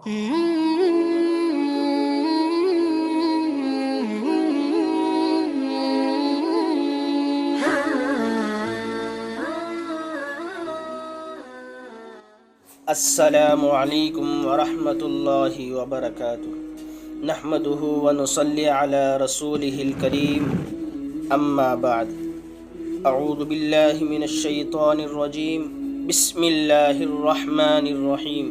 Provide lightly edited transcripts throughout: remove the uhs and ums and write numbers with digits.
السلام علیکم ورحمۃ اللہ وبرکاتہ نحمده ونصلی علی رسوله الکریم اما بعد اعوذ باللہ من الشیطان الرجیم بسم اللہ الرحمن الرحیم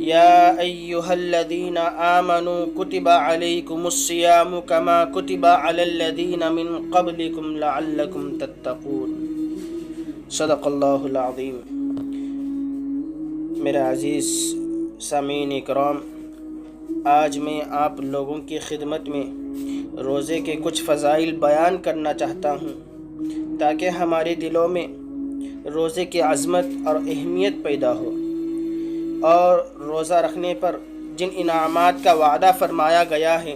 یا ایہا الذین آمنوا کتب علیکم الصیام کما کتب علی الذین من قبلکم لعلکم تتقون۔ صدق اللہ العظیم۔ میرے عزیز سامعین اکرام، آج میں آپ لوگوں کی خدمت میں روزے کے کچھ فضائل بیان کرنا چاہتا ہوں تاکہ ہمارے دلوں میں روزے کی عظمت اور اہمیت پیدا ہو اور روزہ رکھنے پر جن انعامات کا وعدہ فرمایا گیا ہے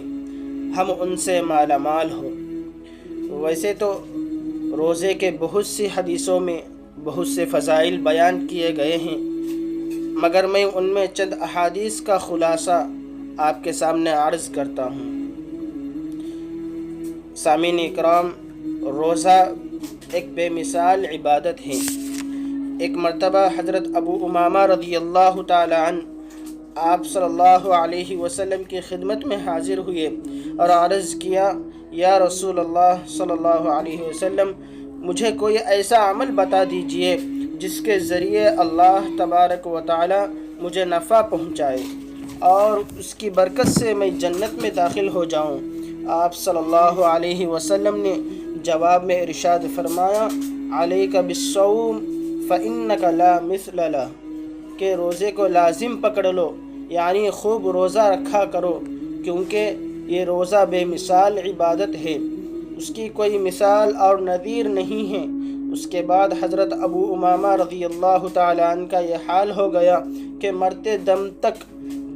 ہم ان سے مالا مال ہو۔ ویسے تو روزے کے بہت سی حدیثوں میں بہت سے فضائل بیان کیے گئے ہیں، مگر میں ان میں چند احادیث کا خلاصہ آپ کے سامنے عرض کرتا ہوں۔ سامعین اکرام، روزہ ایک بے مثال عبادت ہے۔ ایک مرتبہ حضرت ابو امامہ رضی اللہ تعالی عنہ آپ صلی اللہ علیہ وسلم کی خدمت میں حاضر ہوئے اور عرض کیا، یا رسول اللہ صلی اللہ علیہ وسلم، مجھے کوئی ایسا عمل بتا دیجئے جس کے ذریعے اللہ تبارک و تعالی مجھے نفع پہنچائے اور اس کی برکت سے میں جنت میں داخل ہو جاؤں۔ آپ صلی اللہ علیہ وسلم نے جواب میں ارشاد فرمایا، علیک بالصوم فإنک لا مثل لہ، کہ روزے کو لازم پکڑ لو، یعنی خوب روزہ رکھا کرو، کیونکہ یہ روزہ بے مثال عبادت ہے، اس کی کوئی مثال اور نظیر نہیں ہے۔ اس کے بعد حضرت ابو امامہ رضی اللہ تعالیٰ عنہ کا یہ حال ہو گیا کہ مرتے دم تک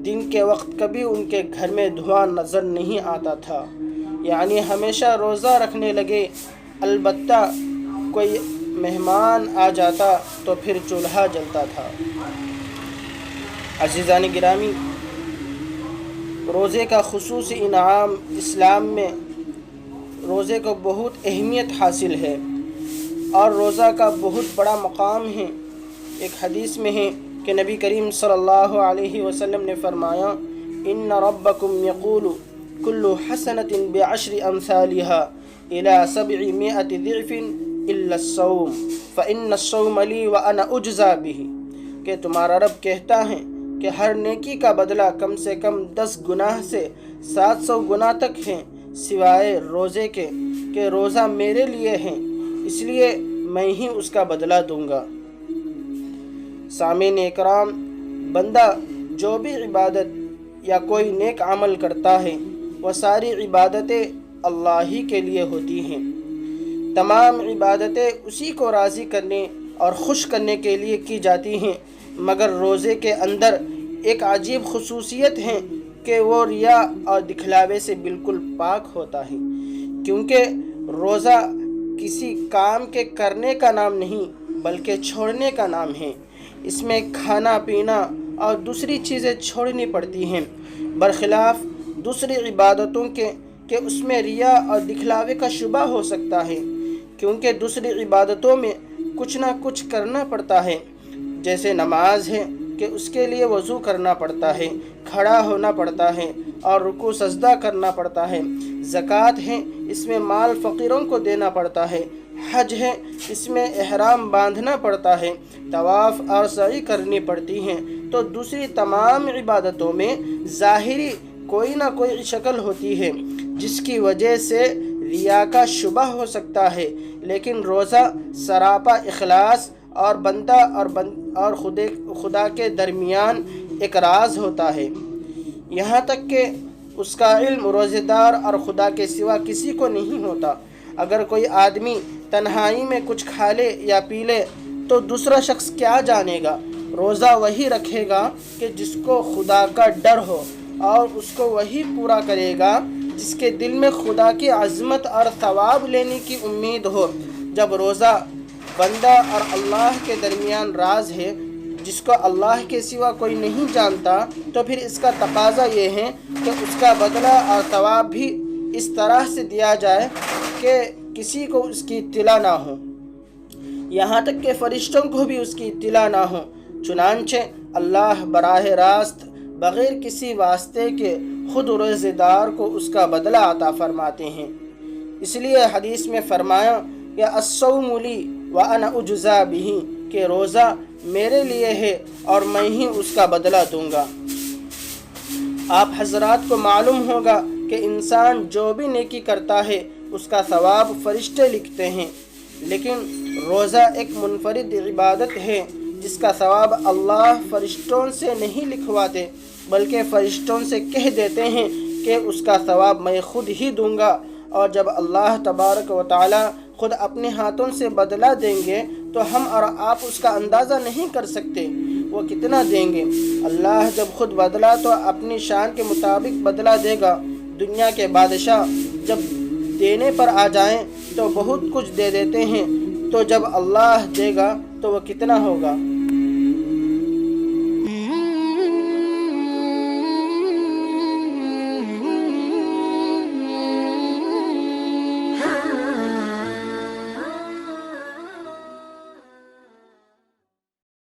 دن کے وقت کبھی ان کے گھر میں دھواں نظر نہیں آتا تھا، یعنی ہمیشہ روزہ رکھنے لگے، البتہ کوئی مہمان آ جاتا تو پھر چولہا جلتا تھا۔ عزیزان گرامی، روزے کا خصوصی انعام اسلام میں روزے کو بہت اہمیت حاصل ہے اور روزہ کا بہت بڑا مقام ہے۔ ایک حدیث میں ہے کہ نبی کریم صلی اللہ علیہ وسلم نے فرمایا، ان ربکم یقول کل حسنۃ بعشر امثالها الى 700 ضعف الا الصوم فان الصوم لی وانا اجزی بہ، کہ تمہارا رب کہتا ہے کہ ہر نیکی کا بدلہ کم سے کم 10 گناہ سے 700 گناہ تک ہے سوائے روزے کے، کہ روزہ میرے لیے ہے، اس لیے میں ہی اس کا بدلہ دوں گا۔ سامعین اکرام، بندہ جو بھی عبادت یا کوئی نیک عمل کرتا ہے وہ ساری عبادتیں اللہ ہی کے لیے ہوتی ہیں، تمام عبادتیں اسی کو راضی کرنے اور خوش کرنے کے لیے کی جاتی ہیں، مگر روزے کے اندر ایک عجیب خصوصیت ہے کہ وہ ریا اور دکھلاوے سے بالکل پاک ہوتا ہے، کیونکہ روزہ کسی کام کے کرنے کا نام نہیں بلکہ چھوڑنے کا نام ہے۔ اس میں کھانا پینا اور دوسری چیزیں چھوڑنی پڑتی ہیں، برخلاف دوسری عبادتوں کے کہ اس میں ریا اور دکھلاوے کا شبہ ہو سکتا ہے، کیونکہ دوسری عبادتوں میں کچھ نہ کچھ کرنا پڑتا ہے، جیسے نماز ہے کہ اس کے لیے وضو کرنا پڑتا ہے، کھڑا ہونا پڑتا ہے اور رکوع سجدہ کرنا پڑتا ہے، زکوٰۃ ہے اس میں مال فقیروں کو دینا پڑتا ہے، حج ہے اس میں احرام باندھنا پڑتا ہے، طواف اور سعی کرنی پڑتی ہیں۔ تو دوسری تمام عبادتوں میں ظاہری کوئی نہ کوئی شکل ہوتی ہے جس کی وجہ سے ریا کا شبہ ہو سکتا ہے، لیکن روزہ سراپا اخلاص اور بندہ اور خدا کے درمیان ایک راز ہوتا ہے، یہاں تک کہ اس کا علم روزہ دار اور خدا کے سوا کسی کو نہیں ہوتا۔ اگر کوئی آدمی تنہائی میں کچھ کھا لے یا پی لے تو دوسرا شخص کیا جانے گا؟ روزہ وہی رکھے گا کہ جس کو خدا کا ڈر ہو، اور اس کو وہی پورا کرے گا جس کے دل میں خدا کی عظمت اور ثواب لینے کی امید ہو۔ جب روزہ بندہ اور اللہ کے درمیان راز ہے جس کو اللہ کے سوا کوئی نہیں جانتا، تو پھر اس کا تقاضا یہ ہے کہ اس کا بدلہ اور ثواب بھی اس طرح سے دیا جائے کہ کسی کو اس کی اطلاع نہ ہو، یہاں تک کہ فرشتوں کو بھی اس کی اطلاع نہ ہو۔ چنانچہ اللہ براہ راست بغیر کسی واسطے کے خود روزہ دار کو اس کا بدلہ عطا فرماتے ہیں۔ اس لیے حدیث میں فرمایا کہ الصوم لی وانا اجزا بہ، کہ روزہ میرے لیے ہے اور میں ہی اس کا بدلہ دوں گا۔ آپ حضرات کو معلوم ہوگا کہ انسان جو بھی نیکی کرتا ہے اس کا ثواب فرشتے لکھتے ہیں، لیکن روزہ ایک منفرد عبادت ہے جس کا ثواب اللہ فرشتوں سے نہیں لکھواتے، بلکہ فرشتوں سے کہہ دیتے ہیں کہ اس کا ثواب میں خود ہی دوں گا، اور جب اللہ تبارک و تعالی خود اپنے ہاتھوں سے بدلہ دیں گے تو ہم اور آپ اس کا اندازہ نہیں کر سکتے وہ کتنا دیں گے۔ اللہ جب خود بدلہ تو اپنی شان کے مطابق بدلہ دے گا۔ دنیا کے بادشاہ جب دینے پر آ جائیں تو بہت کچھ دے دیتے ہیں، تو جب اللہ دے گا تو وہ کتنا ہوگا۔